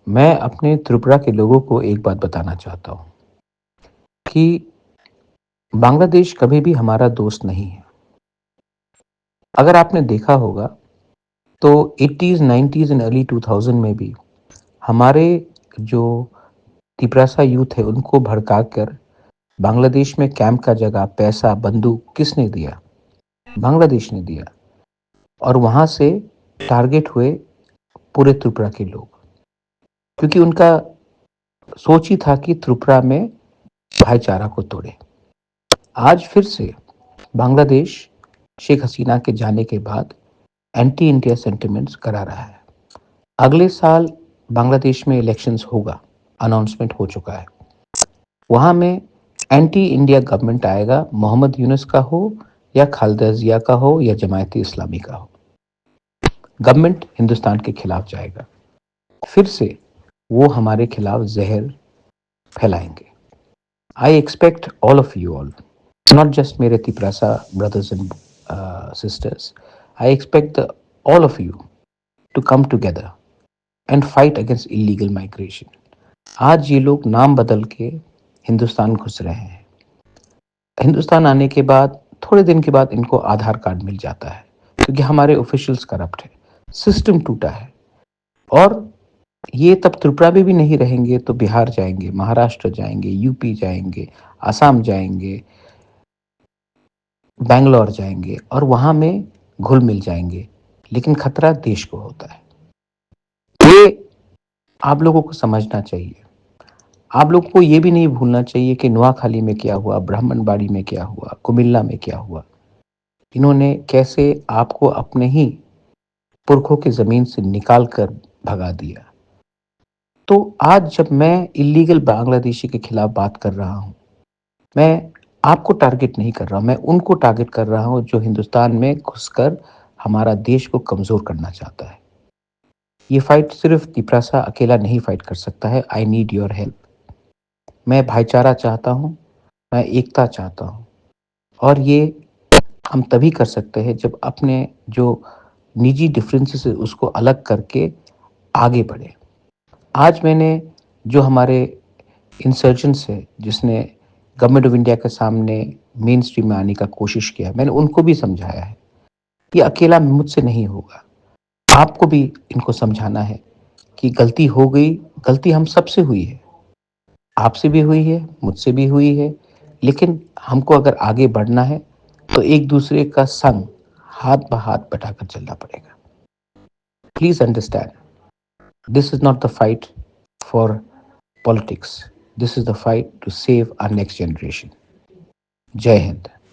मैं अपने त्रिपुरा के लोगों को एक बात बताना चाहता हूँ कि बांग्लादेश कभी भी हमारा दोस्त नहीं है। अगर आपने देखा होगा तो 80s, 90s एंड अर्ली 2000 में भी हमारे जो तिपरासा यूथ है उनको भड़काकर बांग्लादेश में कैंप का जगह, पैसा, बंदूक किसने दिया? बांग्लादेश ने दिया। और वहाँ से टारगेट हुए पूरे त्रिपुरा के लोग, क्योंकि उनका सोच ही था कि त्रिपुरा में भाईचारा को तोड़े। आज फिर से बांग्लादेश शेख हसीना के जाने के बाद एंटी इंडिया सेंटिमेंट्स करा रहा है। अगले साल बांग्लादेश में इलेक्शंस होगा, अनाउंसमेंट हो चुका है। वहाँ में एंटी इंडिया गवर्नमेंट आएगा, मोहम्मद यूनुस का हो या खालिदा जिया का हो या जमायत इस्लामी का हो। गवर्नमेंट हिंदुस्तान के खिलाफ जाएगा। फिर से वो हमारे खिलाफ जहर फैलाएंगे। I expect all of you all, not just mere Tiprasa brothers and sisters. I expect all of you to come together and fight against illegal migration. आज ये लोग नाम बदल के हिंदुस्तान घुस रहे हैं। हिंदुस्तान आने के बाद थोड़े दिन के बाद इनको आधार कार्ड मिल जाता है, क्योंकि हमारे ऑफिशियल्स करप्ट है, सिस्टम टूटा है। और ये तब त्रिपुरा में भी नहीं रहेंगे तो बिहार जाएंगे, महाराष्ट्र जाएंगे, यूपी जाएंगे, आसाम जाएंगे, बैंगलोर जाएंगे और वहां में घुल मिल जाएंगे। लेकिन खतरा देश को होता है। ये आप लोगों को समझना चाहिए। आप लोगों को ये भी नहीं भूलना चाहिए कि नुआखाली में क्या हुआ, ब्राह्मणबाड़ी में क्या हुआ, कुमिल्ला में क्या हुआ। इन्होंने कैसे आपको अपने ही पुरखों की जमीन से निकाल कर भगा दिया। तो आज जब मैं इलीगल बांग्लादेशी के खिलाफ बात कर रहा हूं, मैं आपको टारगेट नहीं कर रहा हूं, मैं उनको टारगेट कर रहा हूं जो हिंदुस्तान में घुसकर हमारा देश को कमजोर करना चाहता है। ये फाइट सिर्फ तिपरासा अकेला नहीं फाइट कर सकता है। I need your help. मैं भाईचारा चाहता हूँ, मैं एकता चाहता हूँ। और ये हम तभी कर सकते हैं जब अपने जो निजी डिफरेंसेस है उसको अलग करके आगे बढ़े। आज मैंने जो हमारे इंसर्जेंट्स है जिसने गवर्नमेंट ऑफ इंडिया के सामने मेन स्ट्रीम में आने का कोशिश किया, मैंने उनको भी समझाया है कि अकेला मुझसे नहीं होगा। आपको भी इनको समझाना है कि गलती हो गई, गलती हम सबसे हुई है, आपसे भी हुई है, मुझसे भी हुई है। लेकिन हमको अगर आगे बढ़ना है तो एक दूसरे का संग हाथ हाथ बटाकर चलना पड़ेगा। Please understand, this is not the fight for politics, this is the fight to save our next generation. जय हिंद।